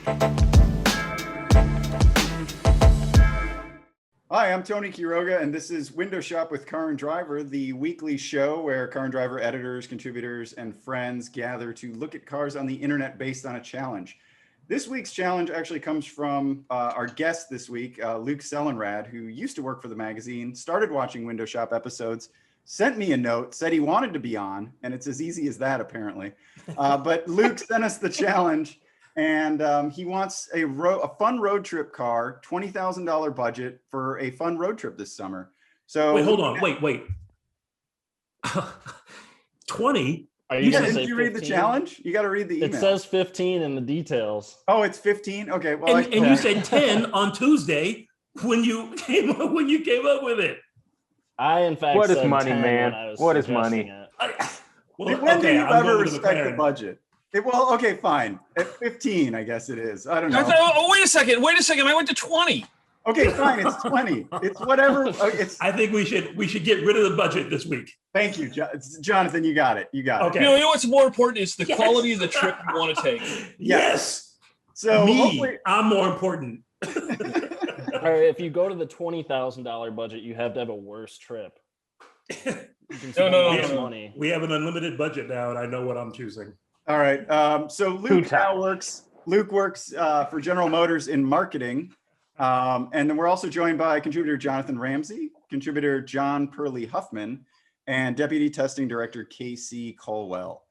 Hi, I'm Tony Quiroga, and this is Window Shop with Car and Driver, the weekly show where Car and Driver editors, contributors, and friends gather to look at cars on the internet based on a challenge. This week's challenge actually comes from our guest this week, Luke Sellenrad, who used to work for the magazine, started watching Window Shop episodes, sent me a note, said he wanted to be on, and it's as easy as that, apparently. But Luke sent us the challenge. And he wants a fun road trip car, $20,000 budget for a fun road trip this summer. So wait, hold on, wait. 20? Did you read the challenge? You got to read the email. It says 15 in the details. Oh, it's 15. Okay, well, and you said 10 on Tuesday when you came up with it. I in fact what said is money, 10 man? when I was What is money? When do you ever respect the budget? Well, okay, fine. At 15, I guess it is. I don't know. Wait a second. I went to 20. Okay, fine. It's 20. It's whatever. I think we should get rid of the budget this week. Thank you, Jonathan. You got it. Okay. You know what's more important is the quality of the trip you want to take. Yes. So I'm more important. All right, if you go to the $20,000 budget, you have to have a worse trip. No. Money. We have an unlimited budget now, and I know what I'm choosing. All right. So Luke now works for General Motors in marketing. And then we're also joined by contributor Jonathan Ramsey, contributor John Perley Huffman, and Deputy Testing Director KC Colwell.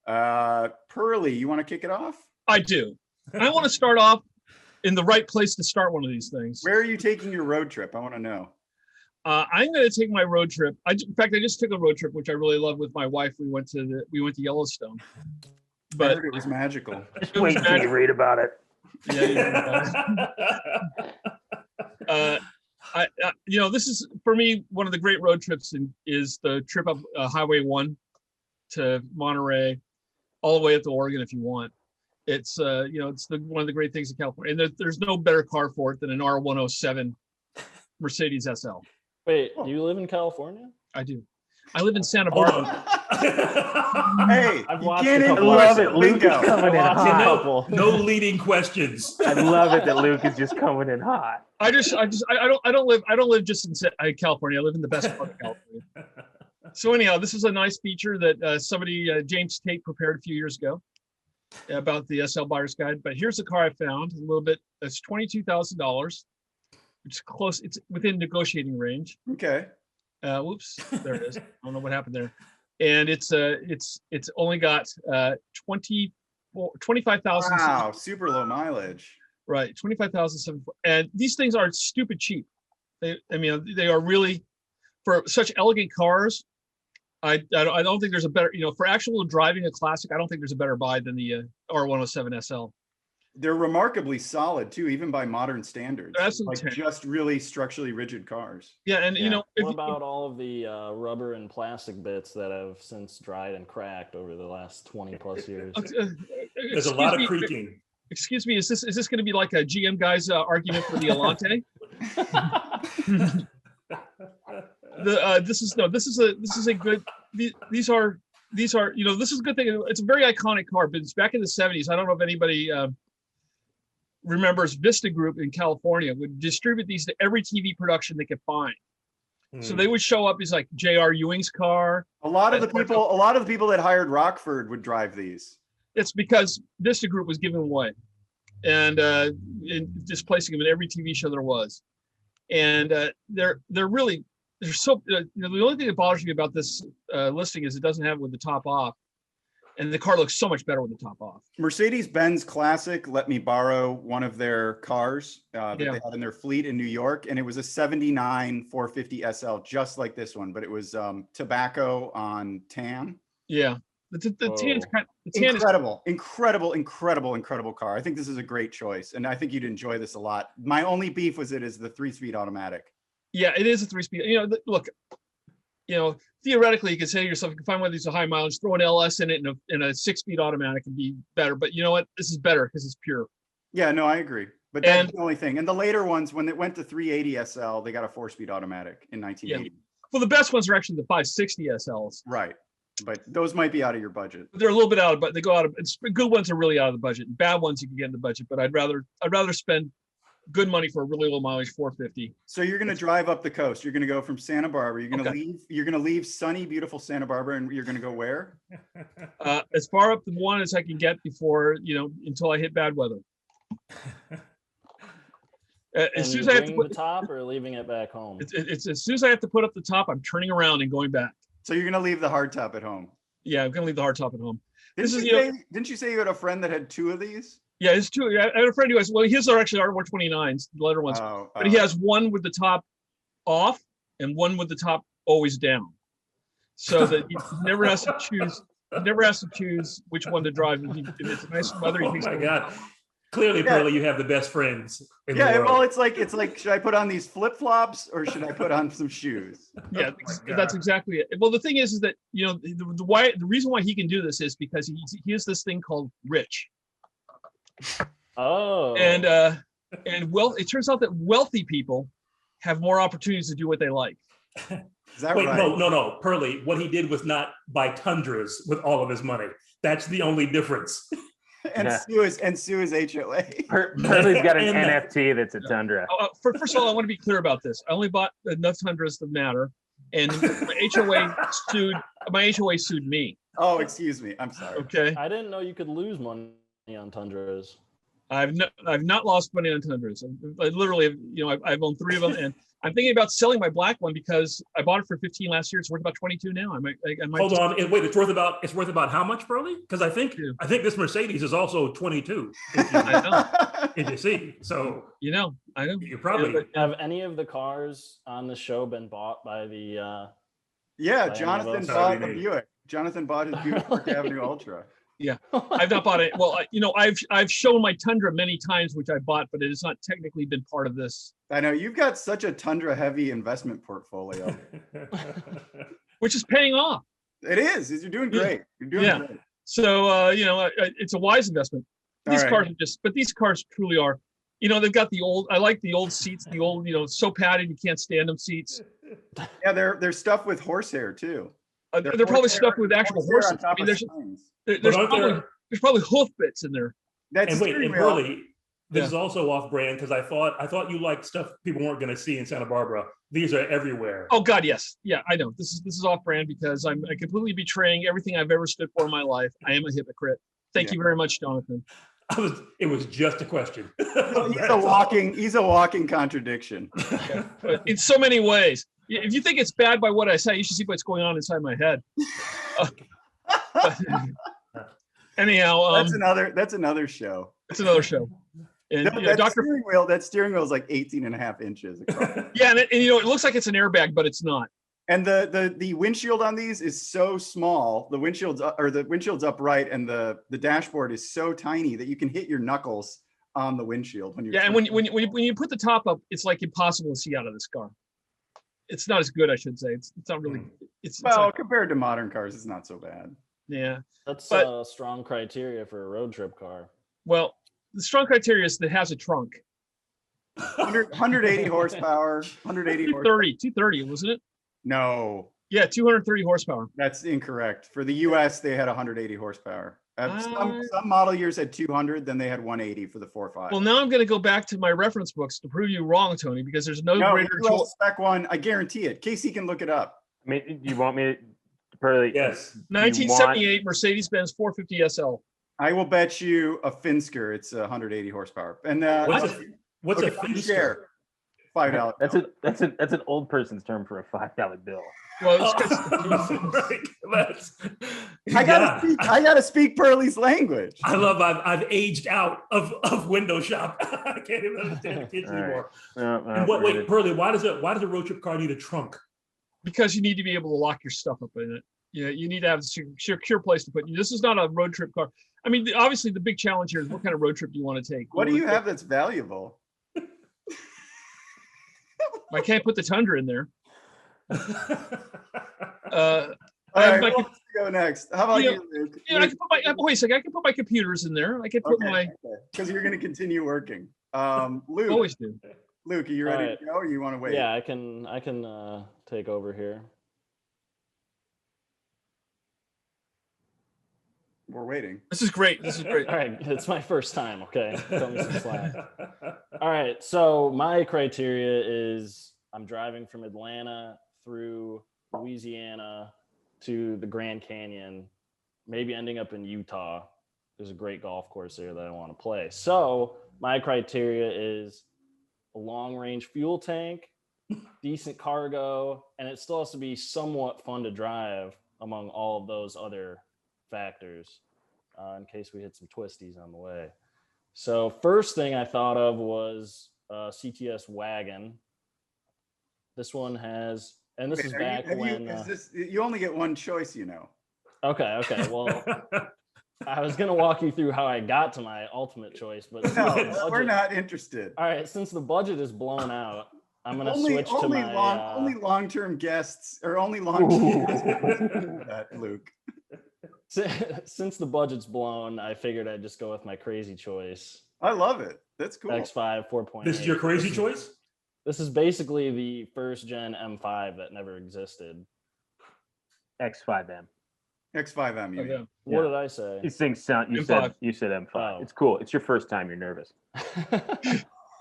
Perley, you want to kick it off? I do. I want to start off in the right place to start one of these things. Where are you taking your road trip? I want to know. I'm going to take my road trip. In fact, I just took a road trip, which I really love with my wife. We went to Yellowstone. But I heard it was magical. Wait till you read about it. Yeah. This is for me one of the great road trips is the trip up Highway 1 to Monterey, all the way up to Oregon if you want. It's it's one of the great things in California, and there's no better car for it than an R107 Mercedes Sl. Wait, do you live in California? I do. I live in Santa Barbara. Hey, I've you watched can't a couple. I love it. Luke is Bingo. coming in hot. No leading questions. I love it that Luke is just coming in hot. I don't live just in California. I live in the best part of California. So anyhow, this is a nice feature that James Tate prepared a few years ago about the SL Buyer's Guide. But here's the car I found. A little bit. It's $22,000. It's close. It's within negotiating range. Okay. Whoops, there it is. I don't know what happened there. And it's only got 25,000. Wow, super low mileage. Right, 25,000. And these things are stupid cheap. They are really, for such elegant cars. I don't think there's a better, for actual driving a classic. I don't think there's a better buy than the R107 SL. They're remarkably solid too, even by modern standards. That's like just really structurally rigid cars. Yeah, and what about all of the rubber and plastic bits that have since dried and cracked over the last 20 plus years? There's a lot of creaking. Excuse me, is this going to be like a GM guy's argument for the Elante? This is a good. These are this is a good thing. It's a very iconic car, but it's back in the 70s. I don't know if anybody remembers Vista Group in California would distribute these to every TV production they could find. So they would show up as like J.R. Ewing's car. A lot of the people that hired Rockford would drive these. It's because Vista Group was giving them away and displacing them in every TV show there was. And they're so the only thing that bothers me about this listing is it doesn't have it with the top off. And the car looks so much better with the top off. Mercedes-Benz Classic let me borrow one of their cars that they had in their fleet in New York, and it was a 79 450 SL, just like this one, but it was tobacco on tan. Yeah, the tan is incredible car. I think this is a great choice, and I think you'd enjoy this a lot. My only beef was it is the 3-speed automatic. Yeah, it is a 3-speed. Look. Theoretically, you could say to yourself, you can find one of these high mileage, throw an LS in it, and a 6-speed automatic would be better. But you know what? This is better because it's pure. Yeah, no, I agree. But that's the only thing. And the later ones, when it went to 380 SL, they got a 4-speed automatic in 1980. Yeah. Well, the best ones are actually the 560 SLs. Right. but those might be out of your budget. They're a little bit out of, but they go out of. Good ones are really out of the budget. Bad ones you can get in the budget, but I'd rather spend good money for a really low mileage 450. So you're going to drive up the coast. You're going to go from Santa Barbara. You're going to Okay. leave. You're going to leave sunny, beautiful Santa Barbara, and you're going to go where? As far up the one as I can get before, until I hit bad weather. And As soon you as I have to bring put the top or leaving it back home? it's as soon as I have to put up the top, I'm turning around and going back. So you're going to leave the hardtop at home. Yeah, I'm gonna leave the hard top at home. Didn't you say you had a friend that had two of these? Yeah, it's true. I had a friend who has, well, his are actually R129s, the leather ones, but he has one with the top off and one with the top always down, so that he never has to choose. He never has to choose which one to drive. If it's a nice weather, he Oh thinks, my God. Clearly, Pearly, you have the best friends in the Yeah, world. well, it's like, should I put on these flip flops or should I put on some shoes? yeah, God. that's exactly it. Well, the thing is that the reason why he can do this is because he has this thing called rich, Oh. and it turns out that wealthy people have more opportunities to do what they like. Is that Wait, right? no, Pearly. What he did was not buy Tundras with all of his money. That's the only difference. And Yeah. Sue is HOA. Pearly's got an And NFT that's a Tundra. First of all, I want to be clear about this. I only bought enough Tundras to matter, and my HOA sued me. Oh, excuse me. I'm sorry. Okay, I didn't know you could lose money on Tundras. I've not lost money on Tundras. I literally, I've owned 3 of them, and I'm thinking about selling my black one because I bought it for 15 last year. It's worth about 22 now. I might Hold on, wait. It's worth about how much, Pearly? Because I think Yeah. this Mercedes is also 22. I know. If you see, so I know. you probably. Have any of the cars on the show been bought by the? Yeah, By Jonathan any of bought us. a Buick. Jonathan bought his Buick Park Avenue Ultra. I've not bought it. Well, I've shown my Tundra many times, which I bought, but it has not technically been part of this, I know you've got such a Tundra heavy investment portfolio. which is paying off. It is. You're doing great. You're doing Yeah. great. So, it's a wise investment. These All cars are but these cars truly are, they've got I like the old seats, the old, so padded, you can't stand them seats. Yeah, they're stuffed with horsehair too. They're probably stuffed with actual Horsehair on horses. I top mean, of there's springs. there's aren't there's probably hoof bits in there. That's And wait, steering and wheel. Pearly, this is also off-brand because I thought you liked stuff people weren't going to see in Santa Barbara. These are everywhere. Oh God, yes. Yeah, I know. This is off brand because I'm completely betraying everything I've ever stood for in my life. I am a hypocrite. Thank you very much, Jonathan. It was just a question. He's a walking contradiction. But in so many ways. If you think it's bad by what I say, you should see what's going on inside my head. Anyhow, That's another show. it's another show. And That steering wheel is like 18 and a half inches across. yeah, and it looks like it's an airbag, but it's not. And the windshield on these is so small. The windshield's upright, and the dashboard is so tiny that you can hit your knuckles on the windshield when you're. Yeah, and when you put the top up, it's like impossible to see out of this car. It's not as good, I should say. It's not really. It's like, compared to modern cars, it's not so bad. yeah. That's But- a strong criteria for a road trip car. Well, the strong criteria is that it has a trunk. 180 horsepower. 180 horsepower. 230, wasn't it? No, Yeah, 230 horsepower. that's incorrect. For the U.S., they had 180 horsepower. Some Uh, model years had 200, then they had 180 for the 4.5. Well, now I'm going to go back to my reference books to prove you wrong, Tony, because there's no No, greater US spec one, I guarantee it. Casey can look it up. I mean, you want me to, Pearly? Yes. 1978 Mercedes-Benz 450 SL. I will bet you a Finsker. It's 180 horsepower. And What's okay, a fun Finsker? share? $5. That's an old person's term for a $5 bill. Well, I gotta speak Pearly's language. I've aged out of window shop. I can't even understand the kids All right. anymore. No, And wait, Pearly, why does a road trip car need a trunk? because you need to be able to lock your stuff up in it. You need to have a secure place to put. This is not a road trip car. I mean, obviously, the big challenge here is what kind of road trip do you want to take? What do you have that's valuable? I can't put the Tundra in there. All I have right, my who wants to go next? How about Yeah, you, Luke? I can put wait a second. I can put my computers in there. I can put my. Because you're going to continue working. Luke, Always do. Luke, are you ready Alright. to go, or you want to wait? Yeah, I can take over here. We're waiting. This is great. This is great. All right, it's my first time. Okay, cut me some slack. All right, so my criteria is I'm driving from Atlanta through Louisiana to the Grand Canyon, maybe ending up in Utah. There's a great golf course there that I want to play. So my criteria is a long-range fuel tank, decent cargo, and it still has to be somewhat fun to drive among all of those other factors, in case we hit some twisties on the way. So first thing I thought of was Cts Wagon. This one has, and this is back when you only get one choice, you know. Okay. Well, I was gonna walk you through how I got to my ultimate choice, but No, we're not interested. All right, since the budget is blown out, I'm gonna switch to my only long-term guests or only long-term guests that, Luke. Since the budget's blown, I figured I'd just go with my crazy choice. I love it. That's cool. X5 4.8. This is your crazy choice? This is basically the first gen M5 that never existed. X5M. X5M, you mean. What did I say? These things sound. You M5. said M5. Oh. It's cool. It's your first time. You're nervous.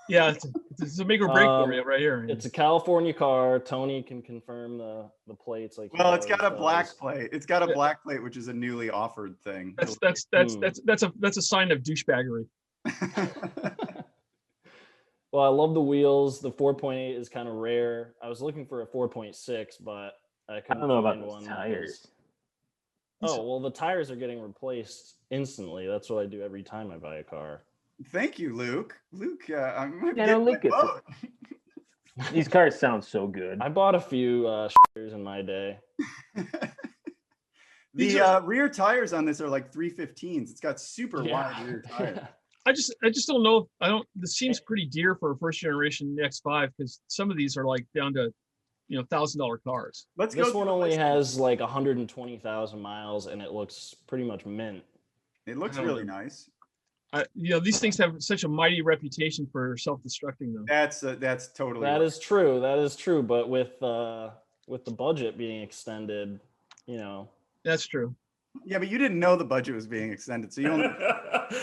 Yeah, it's a make or break for you right here. It's a California car. Tony can confirm the plates. Like, Well, it's got a black plate. It's got a black plate, which is a newly offered thing. That's a sign of douchebaggery. Well, I love the wheels. The 4.8 is kind of rare. I was looking for a 4.6, but I couldn't I don't know find about one. those tires. Oh, well, the tires are getting replaced instantly. That's what I do every time I buy a car. Thank you, Luke. Luke, I'm Yeah, no, Luke gets it. These cars sound so good. I bought a few shitters in my day. The rear tires on this are like 315s. It's got super wide rear tires. I just don't know. This seems pretty dear for a first generation X5 because some of these are like down to, $1,000 cars. This one only has like 120,000 miles, and it looks pretty much mint. It looks really nice. These things have such a mighty reputation for self-destructing though. That's totally. That is true. That is true. But with the budget being extended, That's true. Yeah, but you didn't know the budget was being extended, so you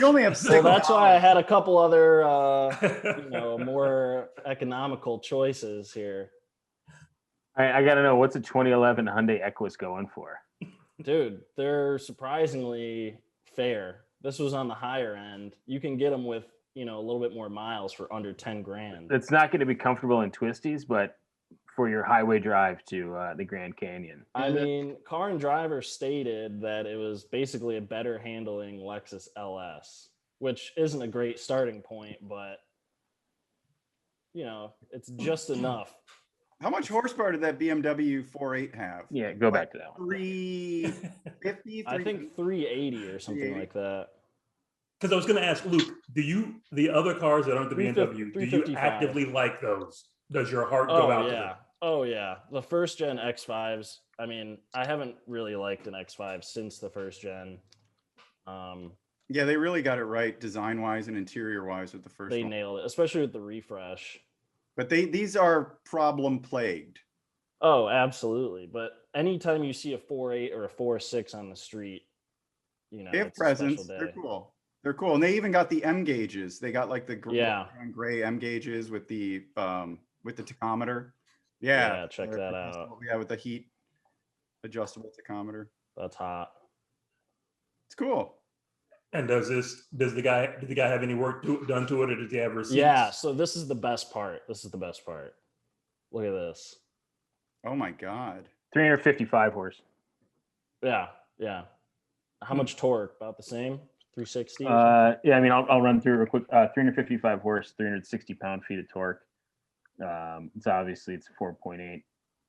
only have six. So that's why I had a couple other more economical choices here. I got to know, what's a 2011 Hyundai Echoes going for? Dude, they're surprisingly fair. This was on the higher end. You can get them with, a little bit more miles for under 10 grand. It's not going to be comfortable in twisties, but for your highway drive to the Grand Canyon. I mean, Car and Driver stated that it was basically a better handling Lexus LS, which isn't a great starting point, but it's just enough. How much horsepower did that BMW 4.8 have? Yeah, go back to that one. 350? I think 380 or something like that. Because I was going to ask Luke, the other cars that aren't the BMW, do you actively like those? Does your heart go out to them? Oh, yeah. The first gen X5s, I mean, I haven't really liked an X5 since the first gen. Yeah, they really got it right design-wise and interior-wise with the first one. They nailed it, especially with the refresh. But these are problem-plagued. Oh, absolutely. But anytime you see a 4.8 or a 4.6 on the street, they have presence. They're cool. They're cool. And they even got the M gauges. They got like the gray M gauges with the tachometer. Yeah, check that out. Yeah, with the heat adjustable tachometer. That's hot. It's cool. And did the guy have any work done to it, or did he have receipts? Yeah, so this is the best part. Look at this. Oh my God. 355 horse. Yeah. How much torque? About the same? 360? Yeah, I mean, I'll run through real quick. 355 horse, 360 pound-feet of torque. It's a 4.8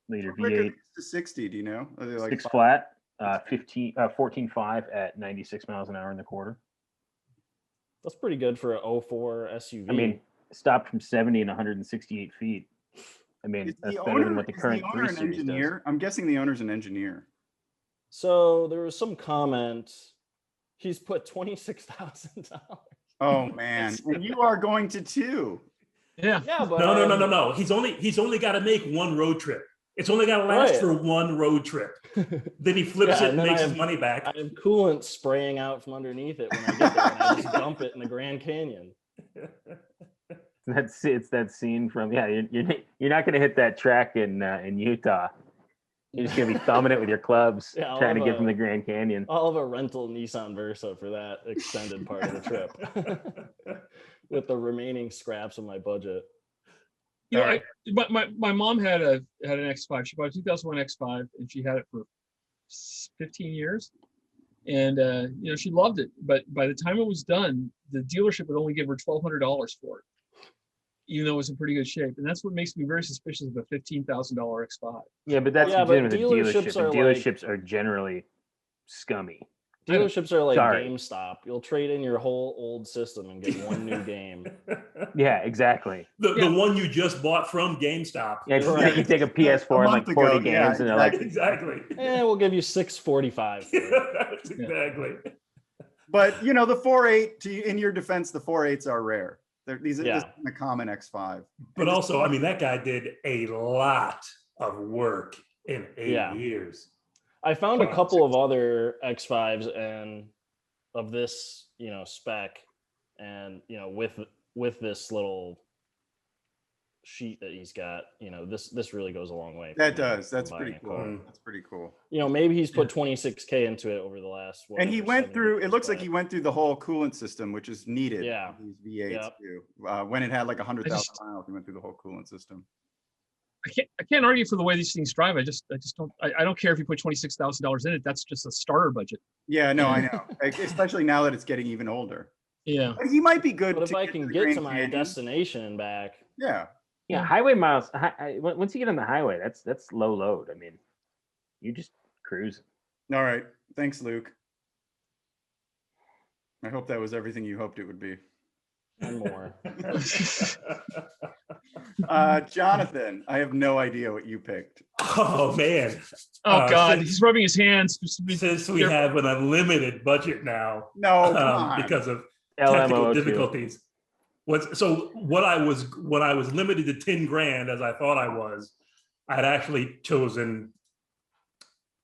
liter V8. To 60, do you know? Are they like 6 flat, 14.5 at 96 miles an hour in the quarter. That's pretty good for a 04 SUV. I mean, stopped from 70 and 168 feet. I mean, that's better than what the current 3 Series does. I'm guessing the owner's an engineer. So there was some comment. He's put $26,000. Oh man, and you are going to too. Yeah. Yeah, but No. He's only got to make one road trip. It's only got to last Right. for one road trip. Then he flips it and then makes his money back. I have coolant spraying out from underneath it when I get there, and I just dump it in the Grand Canyon. It's that scene from you're not gonna hit that track in Utah. You're just gonna be thumbing it with your clubs, Yeah, trying to get from the Grand Canyon. I'll have a rental Nissan Versa for that extended part of the trip with the remaining scraps of my budget. You know, my mom had an X5. She bought a 2001 X5, and she had it for 15 years. And you know, she loved it. But by the time it was done, the dealership would only give her $1,200 for it, even though it was in pretty good shape. And that's what makes me very suspicious of a $15,000 X5. Yeah, but that's Yeah, the but dealership. dealerships The are dealerships are generally scummy. Dealerships are like Sorry. GameStop. You'll trade in your whole old system and get one new game. Yeah, exactly. The one you just bought from GameStop. Yeah, Right. you take a PS4 and like 40 games, and they're like, Exactly. We'll give you $645. That's exactly. But you know, the 4.8. In your defense, the 4.8s are rare. This isn't a common X5. But also, I mean, that guy did a lot of work in 8 years. I found a couple of other X5s and of this, spec, and with this little sheet that he's got, this really goes a long way. That does. That's pretty cool. That's pretty cool. Maybe he's put $26K into it over the last. And he went through. It looks like he went through the whole coolant system, which is needed. Yeah. These V8s too. When it had like 100,000 miles, he went through the whole coolant system. I can't argue for the way these things drive. I just don't. I don't care if you put $26,000 in it. That's just a starter budget. Yeah, no, I know. Especially now that it's getting even older. Yeah. But he might be good. But if I can get to my destination and back. Yeah. Yeah, highway miles. Once you get on the highway, that's low load. I mean, you just cruise. All right. Thanks, Luke. I hope that was everything you hoped it would be. And more. Jonathan, I have no idea what you picked. Oh man. Oh God, he's rubbing his hands. Since we have an unlimited budget now, no, because of technical LMO2. difficulties. What I was limited to 10 grand as I thought I was, I had actually chosen.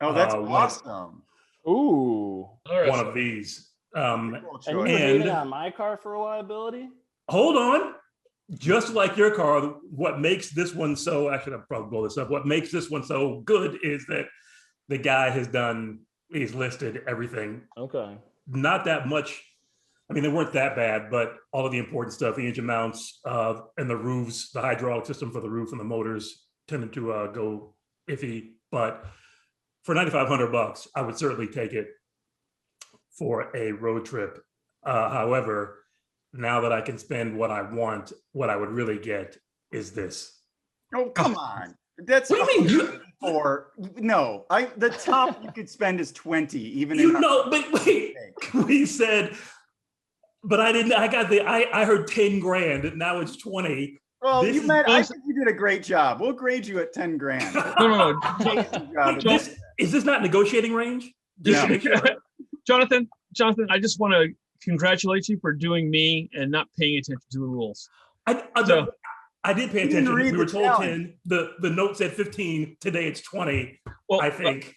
Oh, that's awesome. Ooh. One of these. And you made it on my car for reliability? Hold on. Just like your car, what makes this one so, actually, I'll probably blow this up. What makes this one so good is that the guy he's listed everything. Okay. Not that much. I mean, they weren't that bad, but all of the important stuff, the engine mounts and the roofs, the hydraulic system for the roof and the motors tended to go iffy. But for $9,500, I would certainly take it for a road trip. However, now that I can spend what I want, what I would really get is this. Oh, come on. That's what do you mean? The top you could spend is 20, even but wait, we said, but I didn't. I heard 10 grand. Now it's 20. Well, I think you did a great job. We'll grade you at 10 grand. No. Is this not negotiating range? No. Jonathan, I just want to congratulate you for doing me and not paying attention to the rules. I did pay attention. We were told challenge. 10. The note said 15. Today it's 20. Well, I think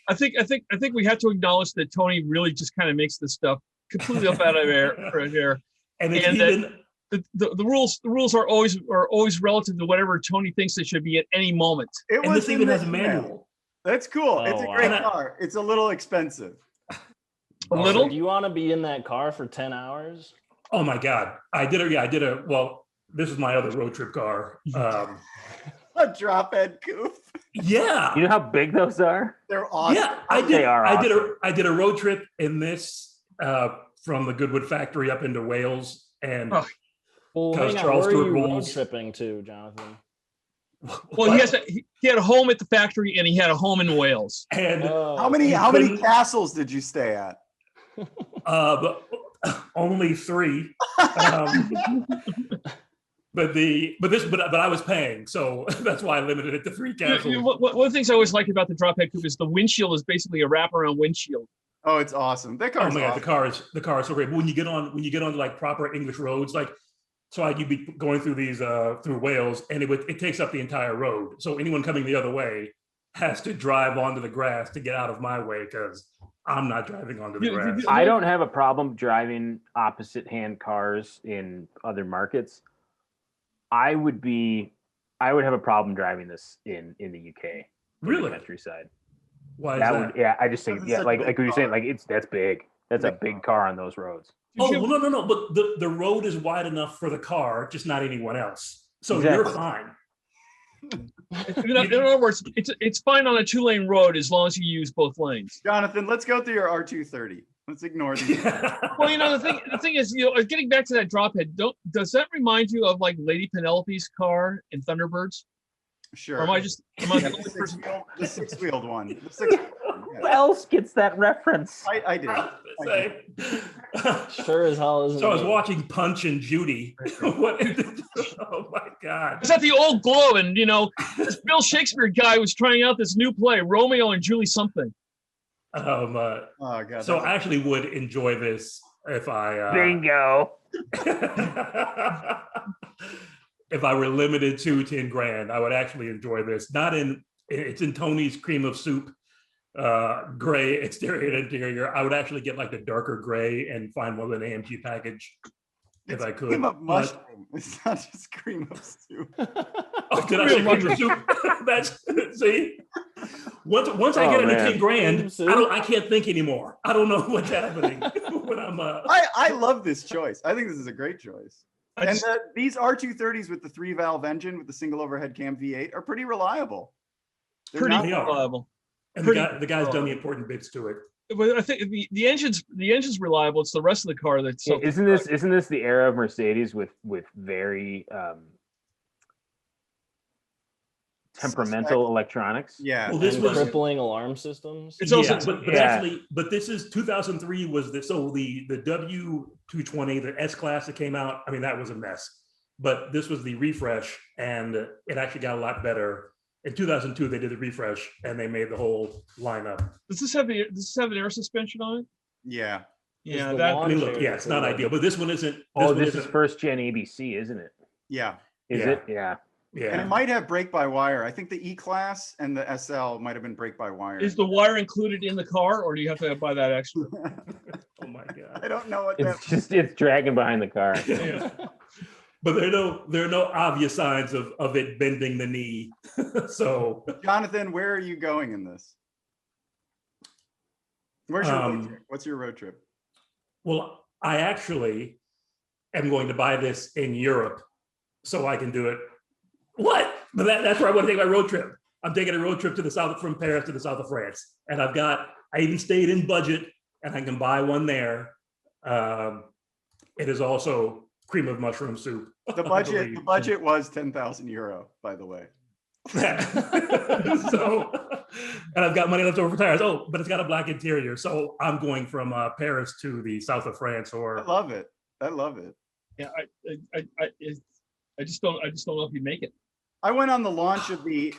we have to acknowledge that Tony really just kind of makes this stuff completely up out of air. And the rules are always relative to whatever Tony thinks they should be at any moment. This even has a manual. That's cool. It's a great car. It's a little expensive. A little? Do you want to be in that car for 10 hours? Oh my God. This is my other road trip car. A drop head coupe. Yeah. You know how big those are? They're awesome. Yeah, I did. They are awesome. I did a road trip in this from the Goodwood factory up into Wales and well, hang on, Charles where are Stewart you road Rolls. tripping to, Jonathan? Well, he had a home at the factory and he had a home in Wales. And how many castles did you stay at? Only 3. But I was paying, so that's why I limited it to 3 castles. One of the things I always like about the drop head coupe is the windshield is basically a wraparound windshield. Oh, it's awesome. That car's awesome. The car is so great. But when you get on like proper English roads, like you'd be going through these through Wales, and it takes up the entire road. So anyone coming the other way has to drive onto the grass to get out of my way because I'm not driving onto the grass. I don't have a problem driving opposite hand cars in other markets. I would have a problem driving this in the UK. in Really? the countryside. Why is that? Yeah, I just think, That's yeah, such a like big what you're saying, car. like that's big. That's a big car on those roads. Oh, well, no. But the road is wide enough for the car, just not anyone else. So you're Exactly. fine. In other words, it's fine on a 2-lane road as long as you use both lanes. Jonathan, let's go through your R230. Let's ignore these. Well, the thing is, getting back to that drop head, does that remind you of like Lady Penelope's car in Thunderbirds? Sure. Or am I the Yeah, only person? the six-wheeled one. The six-wheeled one, Who yeah. else gets that reference? I did. Sure as hell isn't. So I was me. watching Punch and Judy. What? Oh my God. Is that the old glow? And this Bill Shakespeare guy was trying out this new play, Romeo and Julie something. Oh God. So I actually would enjoy this if I Bingo. if I were limited to 10 grand. I would actually enjoy this. It's in Tony's cream of soup, gray exterior and interior. I would actually get like the darker gray and find one with an AMG package if I could. Cream of But- mushroom. It's not just cream of soup. Oh, did I say cream of soup? That's see. Once I get into 10 grand, I can't think anymore. I don't know what's happening when I'm. I love this choice. I think this is a great choice. I And just- these R230s with the 3-valve engine with the single overhead cam V8 are pretty reliable. They're pretty not- They are. reliable. And pretty- the guy's done the important bits to it. But I think the engine's reliable. It's the rest of the car that's so. Isn't this the era of Mercedes with very temperamental electronics? Yeah. Well, this And was crippling alarm systems. It's also- but this is 2003 was the W220, the S class that came out. I mean, that was a mess. But this was the refresh, and it actually got a lot better. In 2002, they did the refresh, and they made the whole lineup. Does this have an air suspension on it? Yeah. Yeah, the that. lawn I mean, look, chair yeah, it's not for- ideal, but this one isn't. This is first gen ABC, isn't it? Yeah. Is Yeah. it? Yeah. And Yeah. it might have brake by wire. I think the E-Class and the SL might have been brake by wire. Is the wire included in the car, or do you have to buy that extra? Oh my God. I don't know what that. It's dragging behind the car. Yeah. But there are no obvious signs of it bending the knee. So Jonathan, where are you going in this? Where's your road Um, trip? What's your road trip? well, I actually am going to buy this in Europe so I can do it. What? But that's where I want to take my road trip. I'm taking a road trip to the south, from Paris to the south of France. And I even stayed in budget, and I can buy one there. It is also cream of mushroom soup. The I budget believe. the budget was 10,000 euro, by the way. So, and I've got money left over for tires. Oh, but it's got a black interior. So I'm going from Paris to the south of France, I or love it. I love it. Yeah, I just don't know if you make it. I went on the launch of the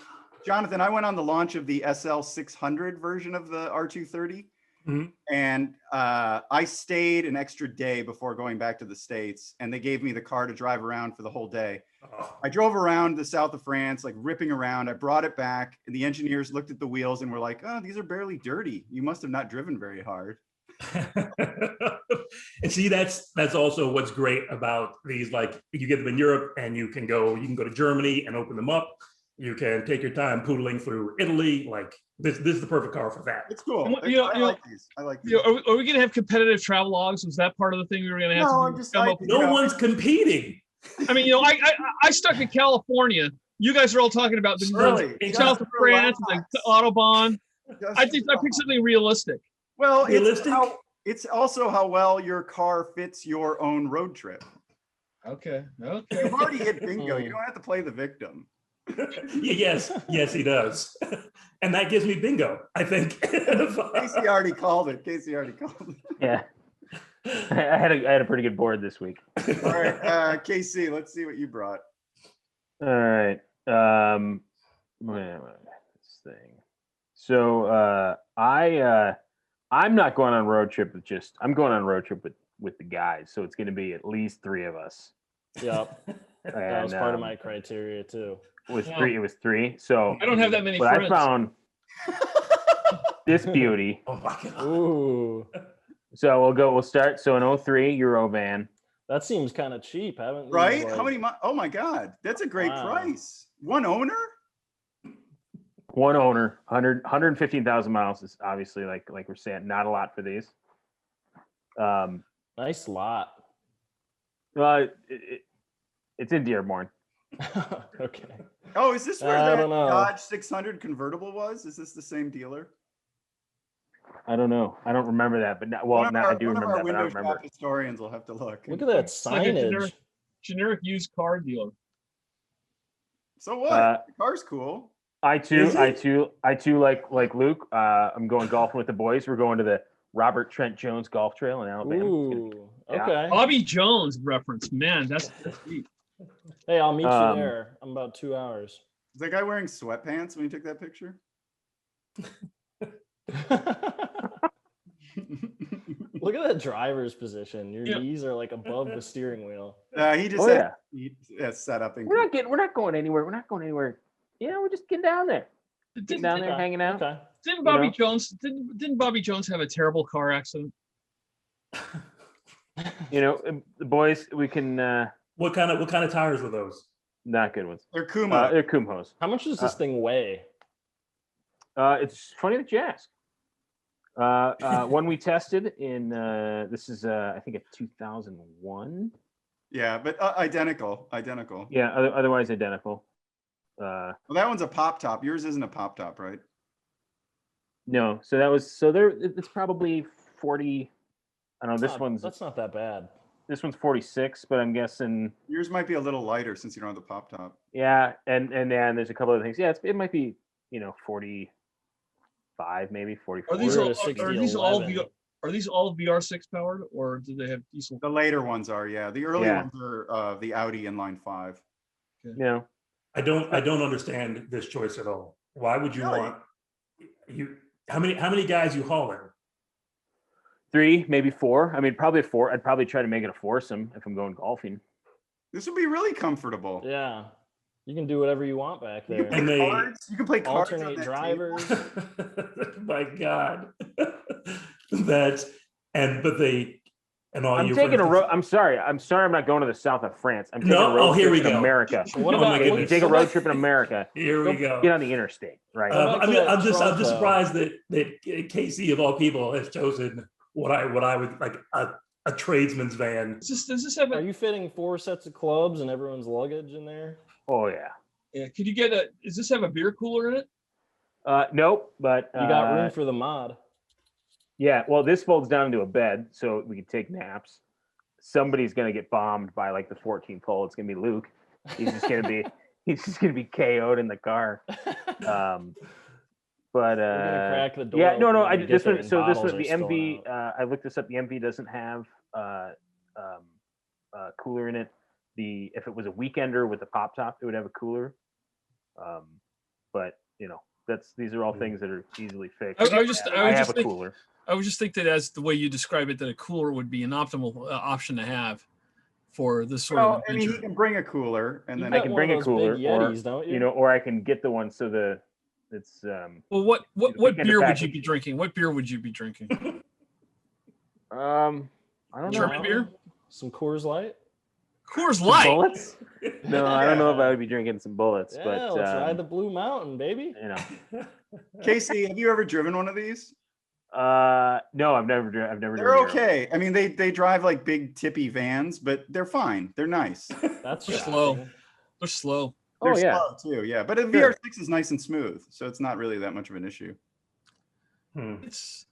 Jonathan, I went on the launch of the SL 600 version of the R230. Mhm. And I stayed an extra day before going back to the States, and they gave me the car to drive around for the whole day. oh, I drove around the south of France, like ripping around. I brought it back, and the engineers looked at the wheels and were like, "Oh, these are barely dirty. You must have not driven very hard." and see, that's also what's great about these. Like, you get them in Europe, and you can go to Germany and open them up. You can take your time poodling through Italy. Like, this is the perfect car for that. It's cool. And what- you I know- like these. I like these. Are we going to have competitive travel logs? Was that part of the thing we were going to have No, to I'm do? just Come like- up with- No Yeah. one's competing. I mean, I stuck in California. You guys are all talking about the Really? the Just south of France, and the Autobahn. Just- I picked something realistic. Well, Realistic? it's also how well your car fits your own road trip. Okay. You've already hit bingo. You don't have to play the victim. Yes, he does, and that gives me bingo. I think. Casey already called it. Yeah. I had a pretty good board this week. All right, Casey, let's see what you brought. All right. This thing. So I'm not going on road trip I'm going on road trip with the guys. So it's going to be at least 3 of us. Yep. And, That was part of my criteria too. It was 3. So I don't have that many what friends. I found This beauty. Oh my god. Ooh, So we'll start. So an 03 Eurovan. that seems kind of cheap, haven't you? Right? Like, How many? Oh my God, that's a great Wow. price. One owner? One owner, 115,000 miles is obviously like we're saying, not a lot for these. Nice lot. Well, it's in Dearborn. Okay. Oh, is this where I that don't know. Dodge 600 convertible was? Is this the same dealer? I don't know. I don't remember that, but I do remember that, but I don't remember. Shop historians will have to look. Look at that It's like a signage. generic used car dealer. So what? The car's cool. I too, Is it? like Luke. I'm going golfing with the boys. We're going to the Robert Trent Jones Golf Trail in Alabama. Ooh, Yeah. okay. Bobby Jones reference, man, that's deep. Hey, I'll meet you there. I'm about 2 hours. Is that guy wearing sweatpants when you took that picture? Look at that driver's position. Your Yeah. knees are like above the steering wheel. He just set up and We're not going anywhere. We're not going anywhere. Yeah, we're just getting down there. Getting down there, Okay, hanging out. Okay. Didn't Bobby know? Jones didn't Bobby Jones have a terrible car accident? The boys, we can What kind of tires were those? not good ones. they're Kuma. They're Kumhos. How much does this thing weigh? It's funny that you ask. One we tested in this is I think a 2001. Yeah, but identical. Yeah, otherwise identical. Well, that one's a pop top. Yours isn't a pop top, right? No, it's probably 40. I don't know. That's not that bad. This one's 46, but I'm guessing. Yours might be a little lighter since you don't have the pop top. Yeah, and then there's a couple other things. Yeah, it might be 45, maybe 44. Are these We're all at a 60, are these all 11. are these all VR6 powered, or do they have diesel? The later ones are, yeah. The early Yeah. ones are the Audi inline 5. No, I don't understand this choice at all. Why would you Really? want you? How many guys you hauling? 3, maybe 4. I mean, probably 4. I'd probably try to make it a foursome if I'm going golfing. This would be really comfortable. Yeah. You can do whatever you want back You there. can And play they- cards. You can play cards. on Alternate that drivers. My God, all I'm your taking a friends- road. I'm sorry. I'm not going to the south of France. I'm taking No? a road Oh, here trip we in go. America. What Oh my about If you goodness. take a road trip in America, Here we go. get on the interstate, right? Go back to that I'm just trunk, though. surprised that Casey of all people has chosen what I would like a tradesman's van. Does this have Are a? you fitting 4 sets of clubs and everyone's luggage in there? Oh yeah. Yeah, could you get a? Does this have a beer cooler in it? Nope. But You got room for the mod. yeah. Well, this folds down into a bed, so we can take naps. Somebody's gonna get bombed by like the 14th hole. It's gonna be Luke. He's just gonna be KO'd in the car. But We're gonna crack the door. yeah, no. open I when you this get there one. and So this bottles one, are the spilling MV. out. I looked this up. The MV doesn't have cooler in it. If it was a weekender with a pop top, it would have a cooler. But these are all things that are easily fixed. I was just have a think- cooler. I would just think that as the way you describe it, that a cooler would be an optimal option to have for this sort Well, of I mean, he adventure. can bring a cooler, and You then I got can one bring of a those cooler, big or Yetis, don't you? or I can get the one so it's Well, what weekend beer would package. you be drinking? What beer would you be drinking? I don't know. German beer? Some Coors Light. Coors Some Light. Bullets? No, I don't know if I would be drinking some bullets, Yeah, but let's ride the Blue Mountain, baby. Casey, have you ever driven one of these? no, I've never driven. They're okay. I mean, they drive like big tippy vans, but they're fine. They're nice. That's They're slow. shocking. They're slow. They're Oh yeah, slow too, yeah. But a Sure. VR6 is nice and smooth, so it's not really that much of an issue. It's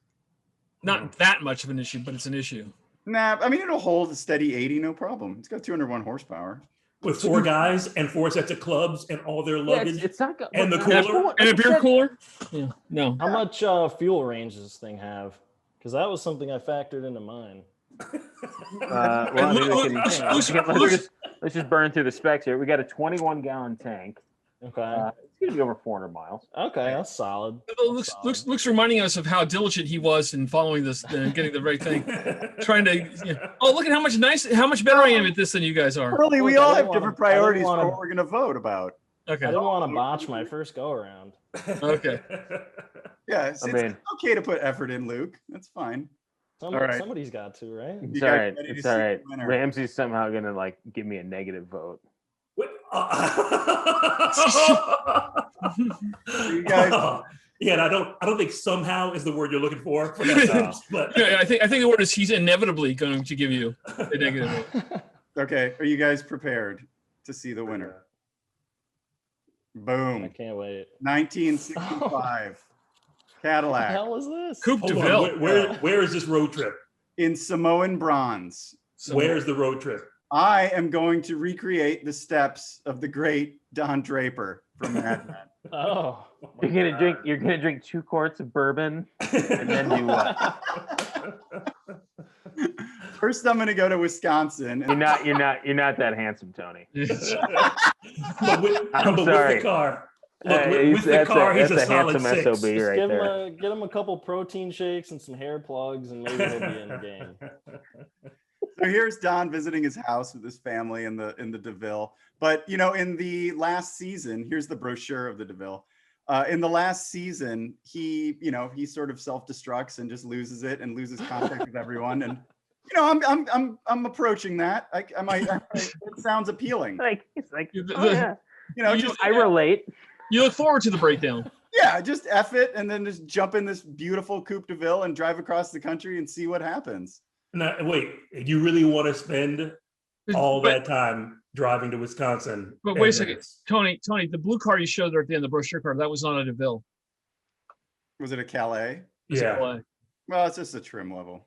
not that much of an issue, but it's an issue. Nah, I mean, it'll hold a steady 80, no problem. It's got 201 horsepower. With 4 guys and 4 sets of clubs and all their yeah. luggage. It's not. And the that's cooler? what- And a like I beer said, cooler? Yeah. No. How much fuel range does this thing have? Because that was something I factored into mine. Well, I mean, we can- Luke's- let's just burn through the specs here. We got a 21-gallon tank. Okay. It's gonna be over 400 miles. Okay, that's solid. Luke's reminding us of how diligent he was in following this and getting the right thing. Trying to, oh, look at how much better I am at this than you guys are. Early, we Look, I all didn't have different wanna- I didn't priorities wanna- for what we're going to vote about. I didn't want to botch my first go around. Okay. Yeah, it's okay to put effort in, Luke. That's fine. Somebody's got to, right? It's all right. It's all right. Ramsey's somehow gonna like give me a negative vote. What? You guys, Yeah, and I don't think somehow is the word you're looking for that sentence, but Yeah, I think the word is he's inevitably going to give you a negative vote. okay, are you guys prepared to see the winner? Boom. I can't wait. 1965 What Cadillac the hell is this? Coupe hold de on, Ville. where is this road trip? in Samoan bronze. Where's the road trip? I am going to recreate the steps of the great Don Draper from Mad Men. Oh, You're gonna drink 2 quarts of bourbon and then do what? First, I'm going to go to Wisconsin. You're not that handsome, Tony. But with I'm with sorry. the car. Look, with the car, he's a solid handsome 6. SOB just right there. get him a couple protein shakes and some hair plugs, and maybe he'll be in the game. So here's Don visiting his house with his family in the DeVille. But you know, in the last season, here's the brochure of the DeVille. In the last season, he sort of self-destructs and just loses it and loses contact with everyone. And you know, I'm approaching that. It sounds appealing. It's like, The- oh, yeah. You know, just I relate. You look forward to the breakdown. yeah, just F it and then just jump in this beautiful Coupe de Ville and drive across the country and see what happens. Now, wait, you really want to spend all But- that time driving to Wisconsin? But wait a second, Tony, the blue car you showed there at the end of the brochure car, that was not a DeVille. Was it a Calais? Yeah. Well, it's just a trim level.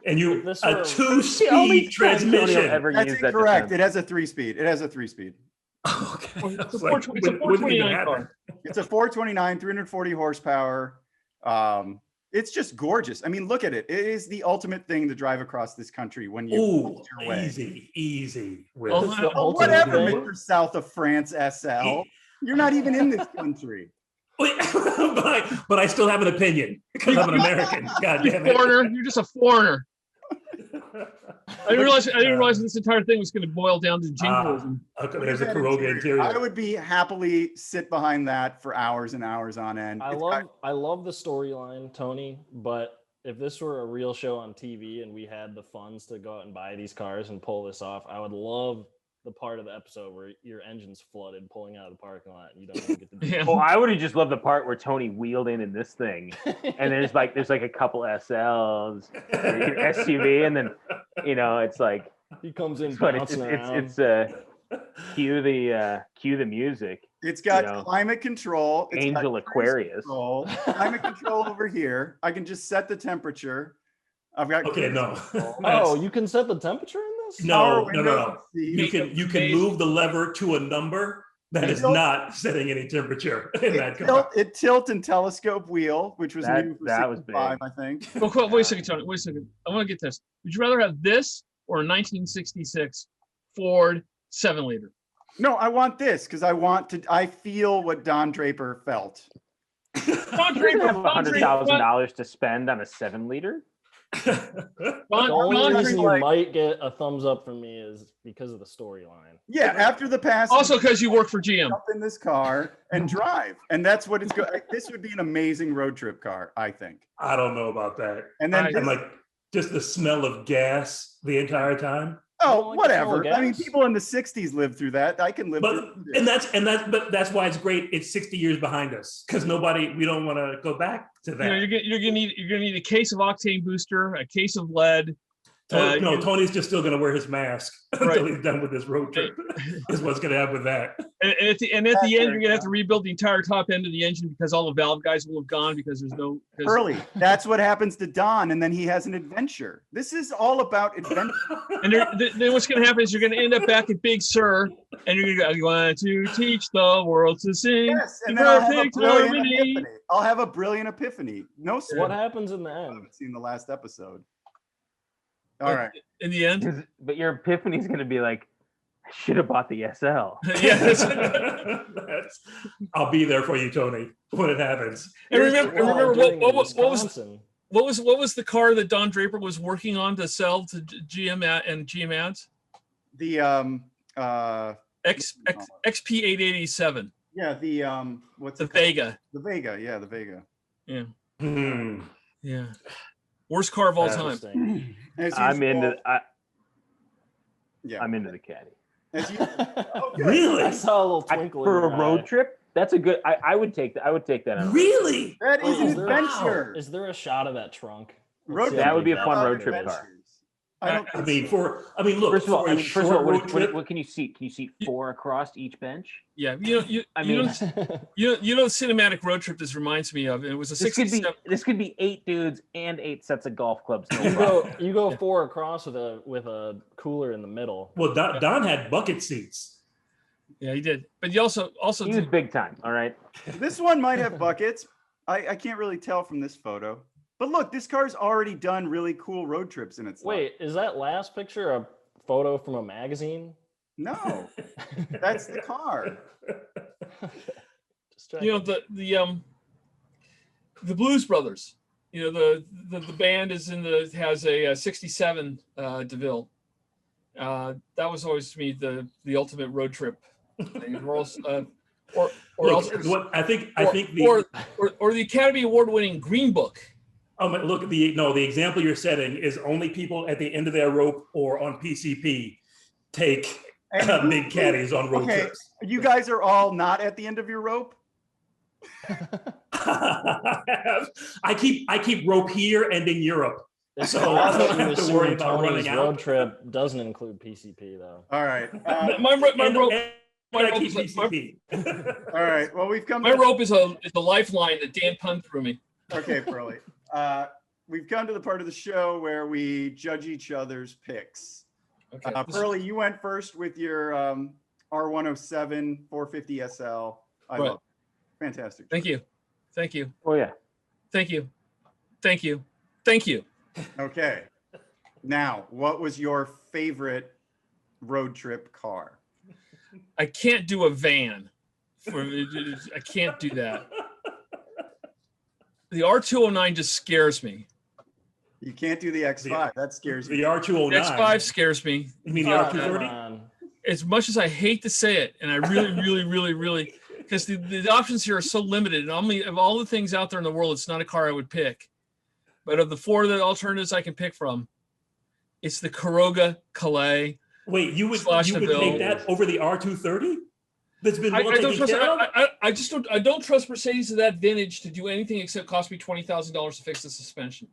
And you If this a were- two-speed transmission. That's incorrect. It has a 3-speed. It has a 3-speed. Okay. It's I a was like, 429 car. It's a 429, 340 horsepower. It's just gorgeous. I mean, look at it. It is the ultimate thing to drive across this country when you Ooh, pull your way. easy. Will. Oh, It's the Oh, ultimate whatever, thing. Mr. South of France SL. You're not even in this country. Wait, but I still have an opinion because I'm an American. God You damn it. foreigner, you're just a foreigner. I didn't realize this entire thing was going to boil down to jingles. Okay, there's a Kuroga interior. I would be happily sit behind that for hours and hours on end. I love the storyline, Tony, but if this were a real show on TV and we had the funds to go out and buy these cars and pull this off, I would love the part of the episode where your engine's flooded pulling out of the parking lot and you don't even get to do Yeah. Well, I would have just loved the part where Tony wheeled in this thing, and there's like a couple SLs, your SUV, and then it's like, He comes in but bouncing around. it's cue the music. It's got you know, climate control. It's got Angel cruise Aquarius. control, climate control over here. I can just set the temperature. I've got Okay, cruise no. control. Oh, you can set the temperature in this? No. windows, You can move the lever to a number that is not setting any temperature in that car. It tilt and telescope wheel, which was That- new for that was 65, big. I think. Well, wait a second, Tony. Wait a second. I want to get this. Would you rather have this or a 1966 Ford 7-liter? No, I want this because I feel what Don Draper felt. Don You Draper, have Don Draper, $100,000 to spend on a 7-liter. The only Don reason Draper, you might get a thumbs up from me is because of the storyline. Yeah, after the past, also because you work for GM. jump in this car and drive, and that's what it's good. This would be an amazing road trip car, I think. I don't know about that. And then, And like just the smell of gas the entire time. oh, like the smell of whatever. I mean, gas. people in the '60s lived through that. I can live But through it. but that's why it's great. It's 60 years behind us because we don't want to go back to that. You're gonna need a case of octane booster, a case of lead. Tony's just still going to wear his mask Right. until he's done with this road trip. Is what's going to happen with that. And at the end, you're gonna have to rebuild the entire top end of the engine because all the valve guys will have gone because there's no. Early. That's what happens to Don, and then he has an adventure. This is all about adventure. And then what's gonna happen is you're gonna end up back at Big Sur, and you're gonna go, "I want to teach the world to sing." Yes, and in then I'll have a perfect brilliant harmony. epiphany. I'll have a brilliant epiphany. No What sweat. happens in the I end? haven't seen the last episode. All right. In the end, But your epiphany is going to be like, I should have bought the SL. yes. I'll be there for you, Tony, when it happens. And remember During what was Wisconsin. what was the car that Don Draper was working on to sell to GM and GM ads? The XP887. Yeah, the what's The it called? Vega. The Vega, yeah, the Vega. Yeah. Hmm. Yeah. Worst car of all time. Interesting. As I'm into usual- yeah. I'm into the caddy. As usual. Okay. Really? I saw a little twinkle For in a your road eye. trip, that's a good. I would take that. I would take that. On a road trip. Really? That is Wait, an is there- adventure. Is there a shot of that trunk? Road see trip how That would be a big fun that road is. trip car. I don't I think mean, so. look. First of all, for a first of short all, road trip, what can you seat? Can you seat 4 across each bench? Yeah. I mean, You know the cinematic road trip this reminds me of? It was a this could be 67. this could be 8 dudes and 8 sets of golf clubs. No you problem. go 4 across with a cooler in the middle. well, Don had bucket seats. Yeah, he did. But you also He was did, big time. All right. This one might have buckets. I can't really tell from this photo. But look, this car's already done really cool road trips in its life. Wait, is that last picture a photo from a magazine? No, that's the car. Just checking. the Blues Brothers. You know the band has a 67 DeVille. That was always to me the ultimate road trip thing. Or else, or Look, else, what I think or the Academy Award winning Green Book. Look, the example you're setting is only people at the end of their rope or on PCP take big caddies on road Okay, trips. you guys are all not at the end of your rope. I keep rope here and in Europe, It's so odd I that don't you have to assume worry about Tony's running road out. trip doesn't include PCP though. All right. My rope. And I rope keep is a- PCP. All right. Well, we've come. My rope is a lifeline that Dan Pun threw me. Okay, Pearly. We've come to the part of the show where we judge each other's picks. Okay. Pearly, you went first with your R107 450 SL. I Right. love it. Fantastic. Thank you. Thank you. Oh yeah. Thank you. Thank you. Thank you. Okay. Now, what was your favorite road trip car? I can't do a van. I can't do that. The R209 just scares me. You can't do the X5. That scares The me. R209. The X5 scares me. You mean the Oh, come R230? on. As much as I hate to say it, and I really, because the options here are so limited. And of all the things out there in the world, it's not a car I would pick. But of the 4 the alternatives I can pick from, it's the Kuroga Calais. Wait, you would Slash take DeVille. that over the R230? That's been I well don't taken trust. care of? I just don't. I don't trust Mercedes of that vintage to do anything except cost me $20,000 to fix the suspension.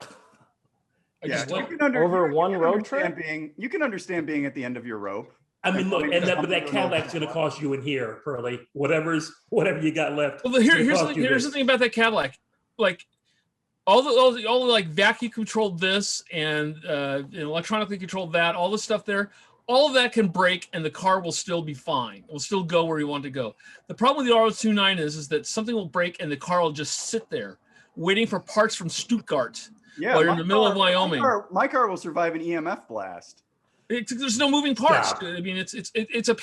I Yeah, just don't. Over you one can road understand trip? You can understand being at the end of your rope. I mean, look, Like, but that Cadillac's going to cost you in here, Pearly. Whatever you got left. Well, it's gonna here's cost you the this. thing about that Cadillac, like all the like vacuum controlled this and electronically controlled that, all the stuff there, all of that can break and the car will still be fine. It will still go where you want to go. The problem with the R129 is that something will break and the car will just sit there waiting for parts from Stuttgart. Yeah, While you're in my the middle of car- Wyoming. My car will survive an EMF blast. There's no moving parts. Stop. I mean, it's a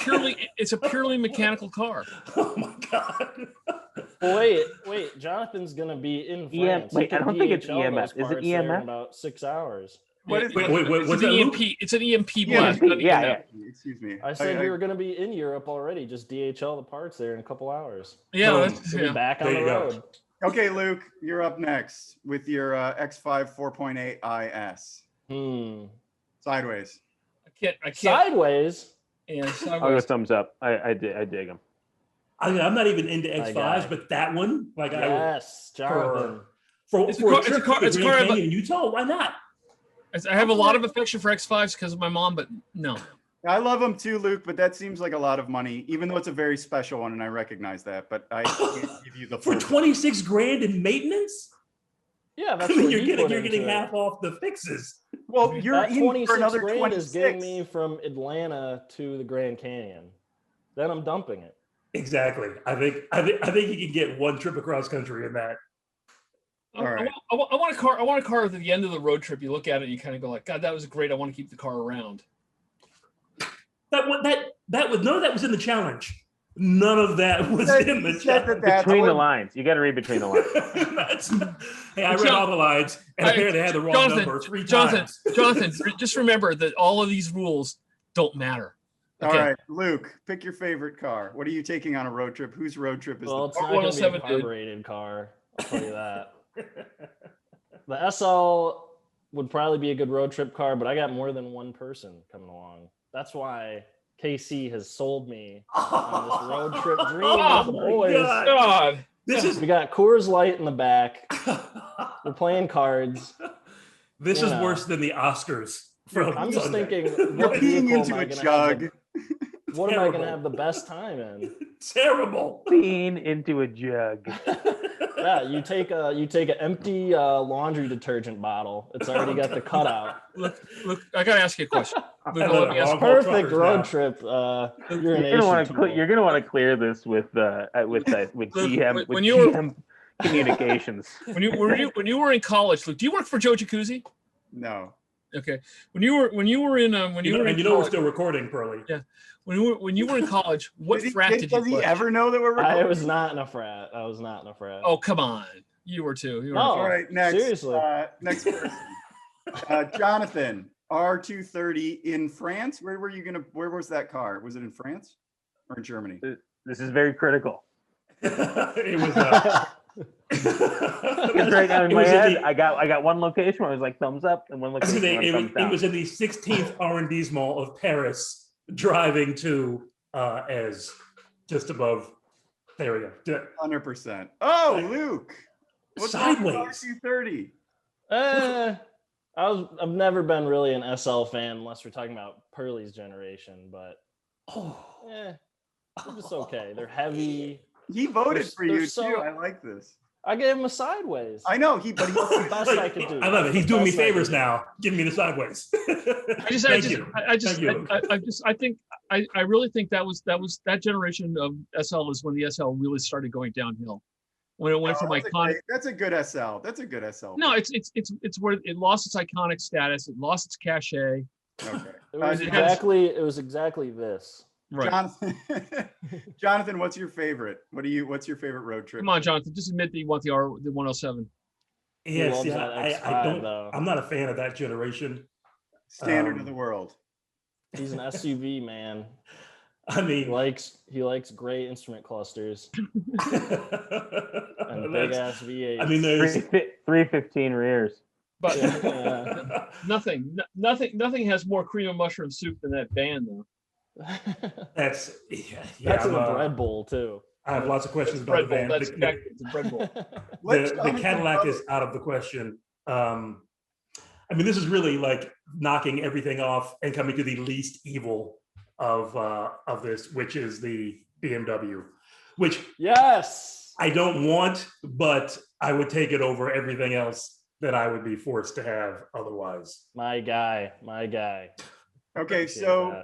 purely mechanical car. Oh my God. Wait, Jonathan's gonna be in France. He wait, I can don't think it's DHL EMF. those Is it parts there in EMF? about 6 hours. What is Wait, it? what's It's that, an Luke? EMP. It's an EMP Yeah, blast. not yeah, EMF. Excuse me. I said we were gonna be in Europe already. Just DHL the parts there in a couple hours. Yeah, Boom. that's, We'll be yeah. back on There the you go. road. Okay, Luke, you're up next with your X5 4.8 IS. Sideways. I can't. Sideways. Yeah, I'll go sideways. thumbs up. I dig them. I mean, I'm not even into My X5s, guy. but that one, like Yes, Jonathan. for It's a a car- trip it's a car- to it's a Grand car, but- Canyon in Utah, why not? I have a lot of affection for X5s because of my mom, but no. I love them too, Luke, but that seems like a lot of money, even though it's a very special one, and I recognize that. But I can't give you the For full. 26 grand in maintenance? Yeah, I that's mean, what you're he getting put into it. half off the fixes. Well, you're That in for 26 another grand 26. is getting me from Atlanta to the Grand Canyon. Then I'm dumping it. Exactly. I think you can get one trip across country in that. All right. I want a car. I want a car at the end of the road trip. You look at it, and you kind of go like, "God, that was great. I want to keep the car around." That was none of that was in the challenge. None of that was Said- in the said that challenge. that's Between the what- lines. You got to read between the lines. Hey, I read all the lines, and apparently I had the wrong number 3 times. Jonathan, just remember that all of these rules don't matter. All Okay. right, Luke, pick your favorite car. What are you taking on a road trip? Whose road trip is Well, the it's not going to be a 107, dude. carbureted car. I'll tell you that. The SL would probably be a good road trip car, but I got more than one person coming along. That's why KC has sold me on this road trip dream Oh with the my boys. God. God. This is We got Coors Light in the back. We're playing cards. this You is know. worse than the Oscars from I'm just Sunday. thinking, You're what peeing vehicle into am I a going to jug. have? What am I going to Terrible. have the best time in? Terrible. Bean into a jug. Yeah, you take an empty laundry detergent bottle. It's already got the cutout. Look, I gotta ask you a question. Luke, I let love me it. ask Long haul Perfect truckers road now. trip. You're You're an gonna Asian want to tool. you're gonna want to clear this with Luke, GM with when you were- GM communications. when you were in college, Luke, do you work for Joe Jacuzzi? No. Okay. When you were in We're college, still recording, Pearly. Yeah. when you were in college, what frat did you Does he push? ever know that we're I recording? was not in a frat. Oh, come on. You were too. You were No. All right, next. Seriously. Next person. Jonathan, R230 in France. Where was that car? Was it in France or in Germany? This is very critical. It was Because right now in It my was in head, the- I got one location where I was like thumbs up and one I was location gonna where say, I thumbs it down. was in the 16th arrondissement of Paris, driving to as just above. There we go. 100%. Oh, Luke. What's wrong with Sideways. R230? I've never been really an SL fan unless we're talking about Pearly's generation, but Oh, they're just okay. They're heavy. He voted They're- for they're you so- too. I like this. I gave him a sideways. I know but That's the best I could do. I love it. That's He's the doing me best I could favors do. now, giving me the sideways. Thank you. I really think that generation of SL is when the SL really started going downhill. When it went from iconic. That's a good SL. That's a good SL. No, it's where it lost its iconic status. It lost its cachet. Okay. It was Jonathan- exactly this. Jonathan, Jonathan, what's your favorite? What's your favorite road trip? Come on, Jonathan. Just admit that you want the 107. Yeah, loves see, that I X5 don't. though. I'm not a fan of that generation. Standard of the world. He's an SUV man. I He mean, likes great instrument clusters and big ass V8s. I mean, there's 315 rears. But Yeah. nothing has more cream of mushroom soup than that van, though. that's That's in a I'm, bread bowl too. I have lots of questions about Bread the bowl. van. That's The- exactly it's a bread bowl. the Cadillac is out of the question. I mean, this is really like knocking everything off and coming to the least evil of this, which is the BMW, which Yes. I don't want, but I would take it over everything else that I would be forced to have otherwise. My guy. Okay, so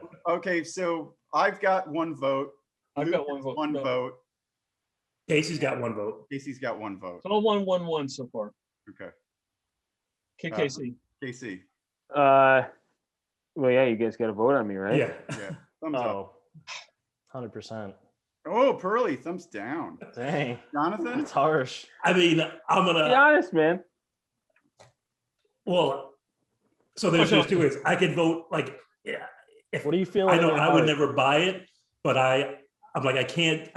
I've got one vote. I've Luke got one has vote. One No. vote. Casey's got one vote. Casey's got one vote. It's all 1-1-1 so far. Okay. KKC. Casey. Well, yeah, you guys got to vote on me, right? Yeah. Yeah. Thumbs up. Oh, 100%. Oh, Pearly, thumbs down. Dang, Jonathan? it's harsh. I mean, I'm Be gonna. honest, man. Well, so there's two ways. I could vote like, yeah. If What are you feeling? I know in your I would heart? never buy it, but I'm like I can't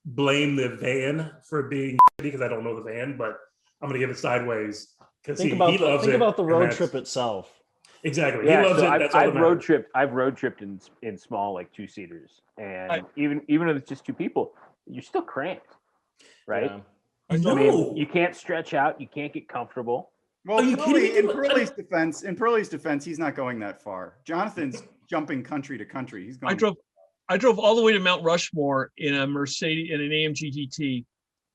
blame the van for being because I don't know the van, but I'm gonna give it sideways because he loves it. Think about the and road that's- trip itself. Exactly. Yeah, he loves so it. That's all I've that road matters. tripped. I've road tripped in small like 2-seaters, and even if it's just two people, you're still cramped, right? Yeah. I No. mean, you can't stretch out. You can't get comfortable. Well, Are you kidding me? In Pearly's defense, he's not going that far. Jonathan's jumping country to country. He's going. I drove all the way to Mount Rushmore in a Mercedes in an AMG GT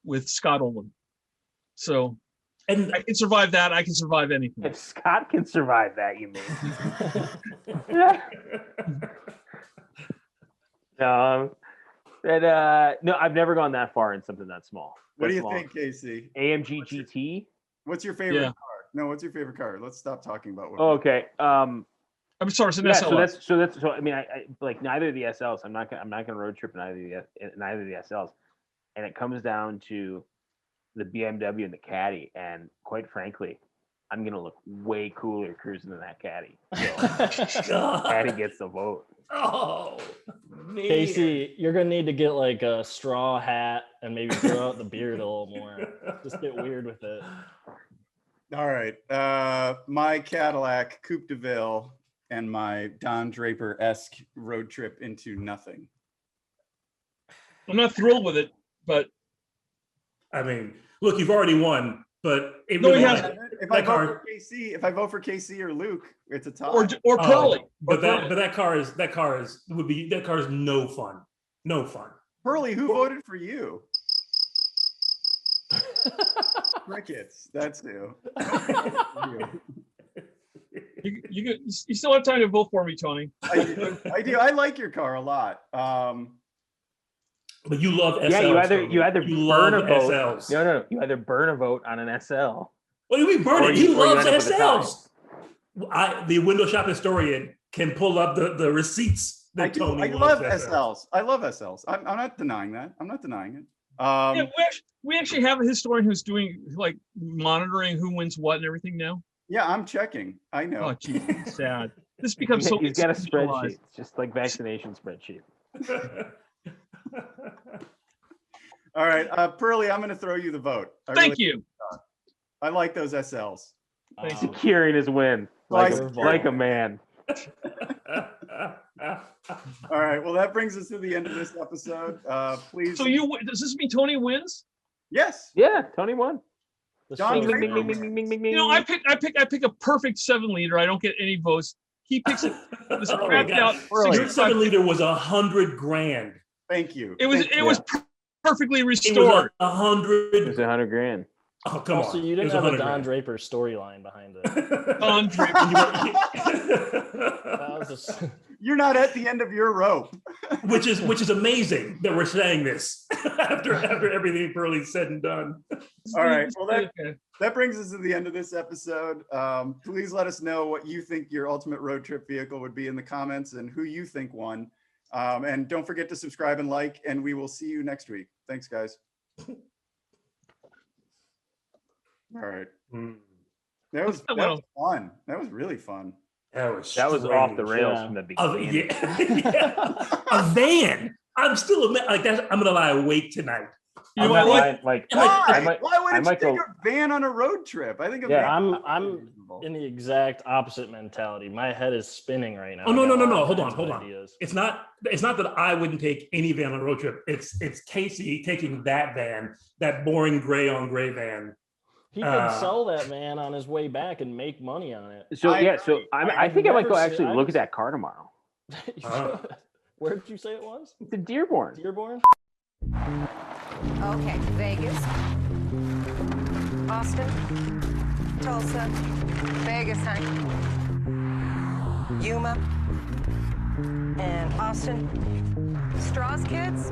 with Scott Oldham. So And I can survive that. I can survive anything. If Scott can survive that, you mean? No, I've never gone that far in something that small. What do That's you long. think, Casey? AMG GT. What's your favorite Yeah. car? No, what's your favorite car? Let's stop talking about what. Oh, okay. I'm sorry, it's an Yeah, SLS. so I mean, I like neither of the SLs. I'm not gonna road trip in neither of the SLs, and it comes down to the BMW and the Caddy. And quite frankly, I'm gonna look way cooler cruising in that Caddy. So Caddy gets the vote. Oh, man. Casey, you're gonna need to get like a straw hat and maybe grow out the beard a little more. Just get weird with it. All right. My Cadillac Coupe de Ville and my Don Draper-esque road trip into nothing. I'm not thrilled with it, but I mean, look, you've already won, but it No, he really- hasn't. If I that vote car, for KC, if I vote for KC or Luke, it's a tie. or oh, Pearly. but that car is no fun. No fun. Pearly, who voted for you? Crickets. That's who. You still have time to vote for me, Tony. I do. I like your car a lot. But you love SLs. Yeah, you either you burn love a vote. SLs. No, you either burn a vote on an SL. What do you mean burn Or it? you- He or you loves end up with a SLs. The window shop historian can pull up the receipts I that do. Tony I love loves SLs. I love SLs. I'm not denying that. I'm not denying it. Yeah, we actually have a historian who's doing like monitoring who wins what and everything now. Yeah, I'm checking. I know. Oh, geez, it's sad. This becomes so. He's got a institutionalized. spreadsheet. It's just like vaccination spreadsheet. All right, Pearly, I'm going to throw you the vote. Thank you. I like those SLs. Thank you. Securing his win Well, like a man. All right, well, that brings us to the end of this episode. Please. So does this mean Tony wins? Yes. Yeah, Tony won. John Bing, bing, Draper. bing, bing, bing, bing, bing, bing. You know, I pick a perfect 7-liter. I don't get any votes. He picks this Oh my crapped God. out. Your 65 7-liter was $100,000. Thank you. It was Thank you. perfectly It was restored. It $100. was $100,000. Oh, come Also, on. you It didn't was have a $100,000. Don Draper storyline behind it. Don Draper. That was just, You're not at the end of your rope. which is amazing that we're saying this after everything Pearly's said and done. All right, well, Okay. that brings us to the end of this episode. Please let us know what you think your ultimate road trip vehicle would be in the comments and who you think won. And don't forget to subscribe and like, and we will see you next week. Thanks, guys. All right. That was fun. That was really fun. That was off the strange. rails Yeah. from the Of- beginning. yeah. A van. I'm still like that. I'm gonna lie awake tonight. You know I'm what? not lying, Why? Why I wouldn't you might take go- a van on a road trip? I think a Yeah, van. I'm in the exact opposite mentality. My head is spinning right now. Oh, no, I got no, no, all no. Hold on, kinds of hold on. ideas. It's not that I wouldn't take any van on a road trip. It's Casey taking that van, that boring gray on gray van. He could sell that van on his way back and make money on it. So I yeah, agree. so I think I might never go seen- actually I've- look at that car tomorrow. Where did you say it was? It's a Dearborn. Dearborn? Okay, Vegas, Austin, Tulsa, Vegas, honey, Yuma, and Austin. Straws, kids?